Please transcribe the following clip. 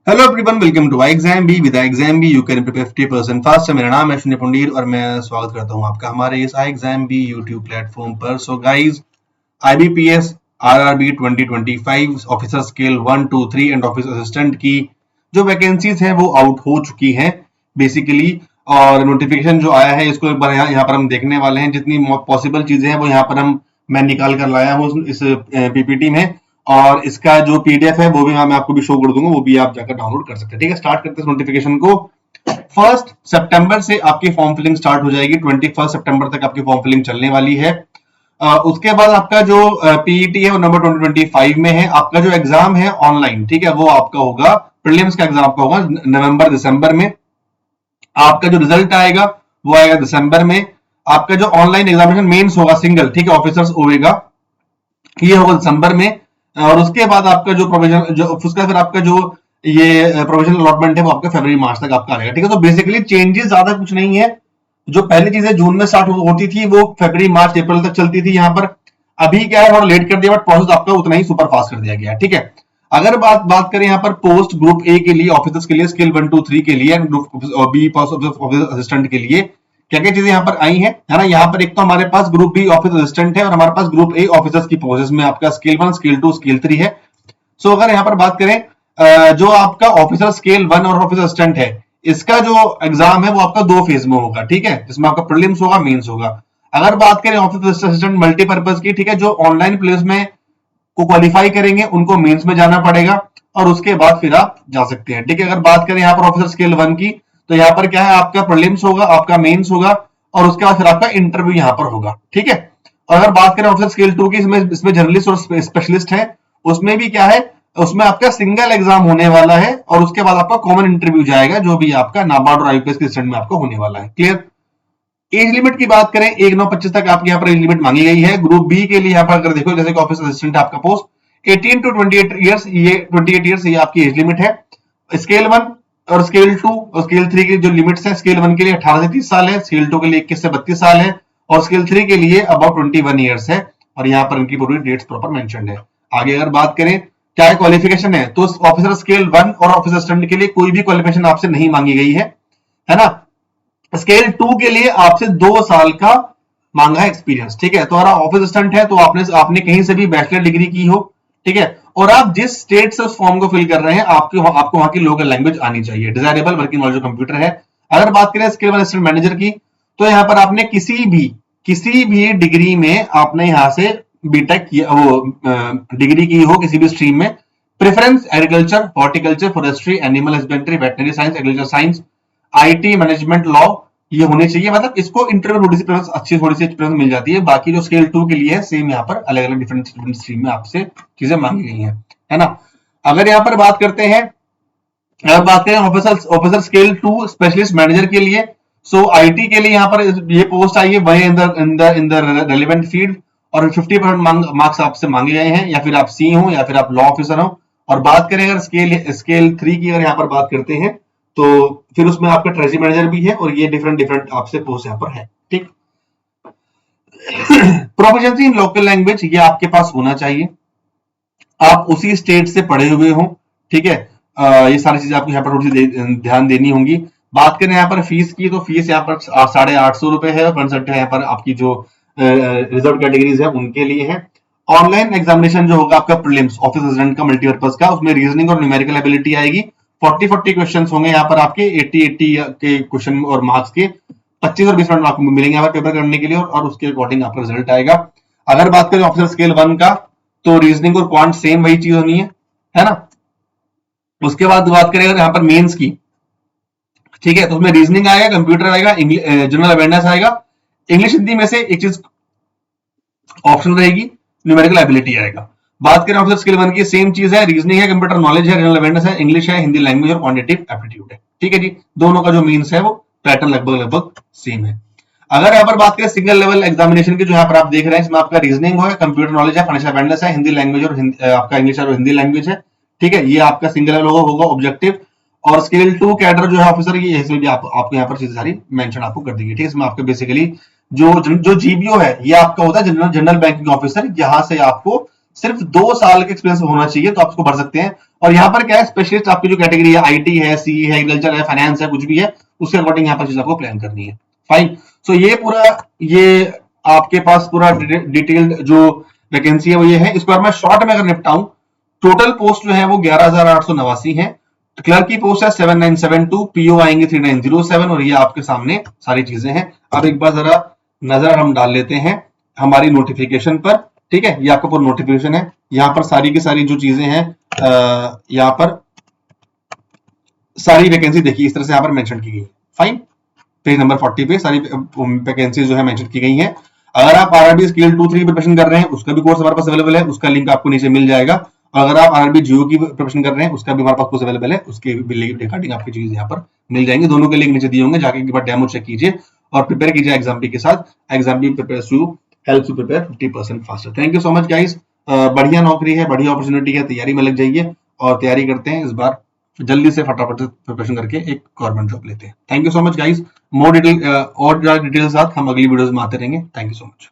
Hello everyone, welcome to exam B. With exam B you can prepare 50% faster. मेरा नाम है शून्य पुंडीर और मैं स्वागत करता हूं आपका हमारे इस एग्जाम बी यूट्यूब प्लेटफॉर्म पर। So guys, IBPS RRB 2025 officer scale 1 2 3 and office assistant की जो वैकेंसीज हैं वो आउट हो चुकी हैं बेसिकली। और नोटिफिकेशन जो आया है इसको एक बार यहाँ पर हम देखने वाले हैं। जितनी पॉसिबल चीजें हैं वो यहाँ पर मैं निकाल कर लाया हूँ इस पीपीटी में। और इसका जो पीडीएफ है वो भी मैं आपको भी शो कर दूंगा, वो भी आप जाकर डाउनलोड कर सकते हैं। ठीक है, स्टार्ट करते हैं नोटिफिकेशन को। 1 सितंबर से आपकी फॉर्म फिलिंग स्टार्ट हो जाएगी। 21 सितंबर तक आपकी फॉर्म फिलिंग चलने वाली है। उसके बाद आपका जो पीईटी है वो नंबर 2025 में है। आपका जो एग्जाम है ऑनलाइन, ठीक है, वो आपका होगा, प्रीलिम्स का एग्जाम आपका होगा नवंबर दिसंबर में। आपका जो रिजल्ट आएगा वो आएगा दिसंबर में। आपका जो ऑनलाइन एग्जामिनेशन मेंस होगा सिंगल, ठीक है, ऑफिसर्स होगा, ये होगा दिसंबर में। और उसके बाद आपका जो प्रोविजन जो उसका फिर आपका जो ये प्रोविजनल अलॉटमेंट है वो आपका फरवरी मार्च तक आपका आएगा। ठीक है, तो बेसिकली चेंजेस ज्यादा कुछ नहीं है। जो पहली चीजें जून में स्टार्ट होती थी वो फरवरी मार्च अप्रैल तक चलती थी यहाँ पर। अभी क्या है, थोड़ा लेट कर दिया, बट प्रोसेस आपका उतना ही सुपर फास्ट कर दिया गया है। ठीक है, अगर बात बात करें यहाँ पर पोस्ट ग्रुप ए के लिए, ऑफिसर्स के लिए स्केल 1 2 3 के लिए, ग्रुप बी ऑफिस असिस्टेंट के लिए क्या क्या चीजें यहाँ पर आई हैं, है ना। यहाँ पर एक तो हमारे पास ग्रुप बी ऑफिस असिस्टेंट है और हमारे पास ग्रुप ए ऑफिसर्स की पोस्टेस में आपका स्केल 1 स्केल 2 स्केल 3 है। सो अगर यहाँ पर बात करें जो आपका ऑफिसर स्केल 1 और ऑफिसर असिस्टेंट है, इसका जो एग्जाम है वो आपका 2 फेज में होगा। ठीक है, जिसमें आपका प्रीलिम्स होगा, मेंस होगा। अगर बात करें ऑफिसर असिस्टेंट मल्टीपर्पज की, ठीक है, जो ऑनलाइन प्रीलिम्स में को क्वालिफाई करेंगे उनको मेंस में जाना पड़ेगा और उसके बाद फिर आप जा सकते हैं। ठीक है, अगर बात करें यहाँ पर ऑफिसर स्केल 1 की, तो यहाँ पर क्या है, आपका प्रीलिम्स होगा, आपका मेंस होगा और उसके बाद फिर आपका इंटरव्यू यहाँ पर होगा। ठीक है, और अगर बात करें ऑफिसर स्केल 2 की, इसमें जर्नलिस्ट और स्पेशलिस्ट है। उसमें भी क्या है, उसमें आपका सिंगल एग्जाम होने वाला है और उसके बाद आपका कॉमन इंटरव्यू जाएगा, जो भी आपका नाबार्ड और आईपीएस के स्टैंड में आपका होने वाला है। क्लियर। एज लिमिट की बात करें, 1/9/25 तक आपकी यहाँ पर एज लिमिट मांगी गई है। ग्रुप बी के लिए यहाँ पर अगर देखो, जैसे कि ऑफिस असिस्टेंट आपका पोस्ट 18 टू 28 ईयर्स, ये 28 ईयर्स ये आपकी एज लिमिट है। स्केल 1 और स्केल 2 और स्केल 3 की जो लिमिट्स है, स्केल 1 के लिए 18 से 30 साल है, स्केल 2 के लिए 21 से 32 साल है और स्केल 3 के लिए अबाउट 21 ईयर्स है। और यहाँ पर इनकी पूरी डेट्स प्रॉपर मेंशन्ड है। आगे अगर बात करें क्या क्वालिफिकेशन है, तो ऑफिसर स्केल 1 और ऑफिसर असिस्टेंट के लिए कोई भी क्वालिफिकेशन आपसे नहीं मांगी गई है ना। स्केल 2 के लिए आपसे 2 साल का मांगा है एक्सपीरियंस। ठीक है, तो अगर ऑफिस असिस्टेंट है तो आपने कहीं से भी बैचलर डिग्री की हो, ठीक है, और आप जिस स्टेट से उस फॉर्म को फिल कर रहे हैं आपको वहां की लोकल लैंग्वेज आनी चाहिए। डिजायरेबल वर्किंग नॉलेज कंप्यूटर है। अगर बात करें स्केल 1 असिस्टेंट मैनेजर की, तो यहाँ पर आपने किसी भी डिग्री में आपने यहाँ से बीटेक किया, वो डिग्री की हो किसी भी स्ट्रीम में। Preference agriculture, horticulture, forestry, animal husbandry, veterinary science, agriculture science, IT, management, law, ये होने चाहिए। मतलब इसको इंटरव्यू थोड़ी सी प्रेफरेंस मिल जाती है। बाकी जो स्केल 2 के लिए है, सेम यहाँ पर अलग अलग डिफरेंट स्ट्रीम में आपसे चीजें मांगी गई हैं, है ना। अगर यहाँ पर बात करते हैं, अगर बात करें ऑफिसर स्केल 2 स्पेशलिस्ट मैनेजर के लिए, सो आईटी के लिए यहाँ पर ये पोस्ट आई है, वही इन द रेलिवेंट फील्ड, और 50% मार्क्स आपसे मांगे गए हैं, या फिर आप सी हो या फिर आप लॉ ऑफिसर हो। और बात करें अगर स्केल 3 की, अगर यहाँ पर बात करते हैं, तो फिर उसमें आपका ट्रेजरी मैनेजर भी है और ये डिफरेंट आपसे पोस्ट यहाँ पर है। ठीक। प्रोफिशिएंसी इन लोकल लैंग्वेज ये आपके पास होना चाहिए, आप उसी स्टेट से पढ़े हुए हो। ठीक है, ये सारी चीजें आपको यहाँ पर थोड़ी सी ध्यान देनी होंगी। बात करें यहाँ पर फीस की, तो फीस यहाँ पर 850 है। कंसल्ट है यहाँ पर आपकी जो रिजर्व कैटेगरीज है उनके लिए है। ऑनलाइन एग्जामिनेशन जो होगा आपका प्रीलिम्स ऑफिस असिस्टेंट का मल्टीपर्पज का, उसमें रीजनिंग और न्यूमेरिकल एबिलिटी आएगी। 40 क्वेश्चन होंगे यहाँ पर आपके, 80 के क्वेश्चन और मार्क्स के 25 और 20 मिनट आपको मिलेंगे यहाँ पर पेपर करने के लिए, और उसके अकॉर्डिंग आपका रिजल्ट आएगा। अगर बात करें ऑफिसर स्केल 1 का, तो रीजनिंग और क्वांट सेम वही चीज होनी है ना। उसके बाद बात करें अगर यहाँ पर मेंस की, ठीक है, तो उसमें रीजनिंग आएगा, कंप्यूटर आएगा, जनरल अवेयरनेस आएगा, इंग्लिश हिंदी में से एक चीज ऑप्शन रहेगी, न्यूमेरिकल एबिलिटी आएगा। बात करें ऑफिसर स्किल 1 की, सेम चीज है, रीजनिंग है, कंप्यूटर नॉलेज है, जनरल अवेयरनेस है, इंग्लिश है, हिंदी लैंग्वेज और क्वांटिटेटिव एप्टीट्यूड है। ठीक है जी, दोनों का जो मीन्स है वो पैटर्न लगभग सेम है। अगर यहाँ पर बात करें सिंगल लेवल एग्जामिनेशन की, जो यहाँ पर आप देख रहे हैं, इसमें आपका रीजनिंग है, कंप्यूटर नॉलेज है, फाइनेंशियल अवेयरनेस है, हिंदी लैंग्वेज और आपका इंग्लिश और हिंदी लैंग्वेज है। ठीक है, ये आपका सिंगल लेवल होगा ऑब्जेक्टिव। और स्केल 2 कैडर जो है ऑफिसर, ये इसमें भी आपको यहाँ पर चीजें सारी मेंशन आपको कर दी गई। ठीक है, इसमें आपके बेसिकली जो जीबीओ है ये आपका होता है जनरल बैंकिंग ऑफिसर, यहाँ से आपको सिर्फ 2 साल का एक्सपीरियंस होना चाहिए तो आप उसको भर सकते हैं। और यहाँ पर क्या है, स्पेशलिस्ट आपकी जो कैटेगरी है, आईटी है, सीई है, एग्रीकल्चर है, फाइनेंस है, कुछ भी है, उसके अकॉर्डिंग यहाँ पर चीज आपको प्लान करनी है। फाइन। सो ये पूरा, ये आपके पास पूरा डिटेल्ड जो वैकेंसी है वो ये है। इस पर मैं शॉर्ट में अगर निपटाऊं, टोटल पोस्ट जो है वो 11,889 है। क्लर्क की पोस्ट है 7972, पीओ आएंगे 3907, और ये आपके सामने सारी चीजें हैं। अब एक बार जरा नजर हम डाल लेते हैं हमारी नोटिफिकेशन पर। ठीक है, ये आपका पूरा नोटिफिकेशन है। यहाँ पर सारी की सारी जो चीजें हैं, यहाँ पर सारी वैकेंसी देखिए इस तरह से यहाँ पर मेंशन की गई है। फाइन। पेज नंबर 40 पे सारी वैकेंसी जो है मेंशन की गई हैं। अगर आप आरआरबी स्केल 2-3 प्रिपरेशन कर रहे हैं, उसका भी कोर्स हमारे पास अवेलेबल है, उसका लिंक आपको नीचे मिल जाएगा। और अगर आप आरआरबी जीओ की प्रिपरेशन कर रहे हैं, उसका भी हमारे पास कोर्स अवेलेबल है, उसके रिगार्डिंग आपकी चीज यहाँ पर मिल जाएंगे। दोनों के लिंक नीचे दिए होंगे, जाके एक बार डेमो चेक कीजिए और प्रिपेयर कीजिए एग्जाम बी के साथ। Exam B prepares you, helps you prepare 50% faster. Thank you so much guys. बढ़िया नौकरी है, बढ़िया अपॉर्चुनिटी है, तैयारी में लग जाइए और तैयारी करते हैं इस बार जल्दी से फटाफट प्रिपरेशन करके एक गवर्नमेंट जॉब लेते हैं। Thank you so much guys. More detail और डिटेल के साथ हम अगली वीडियोस में आते रहेंगे। Thank you so much.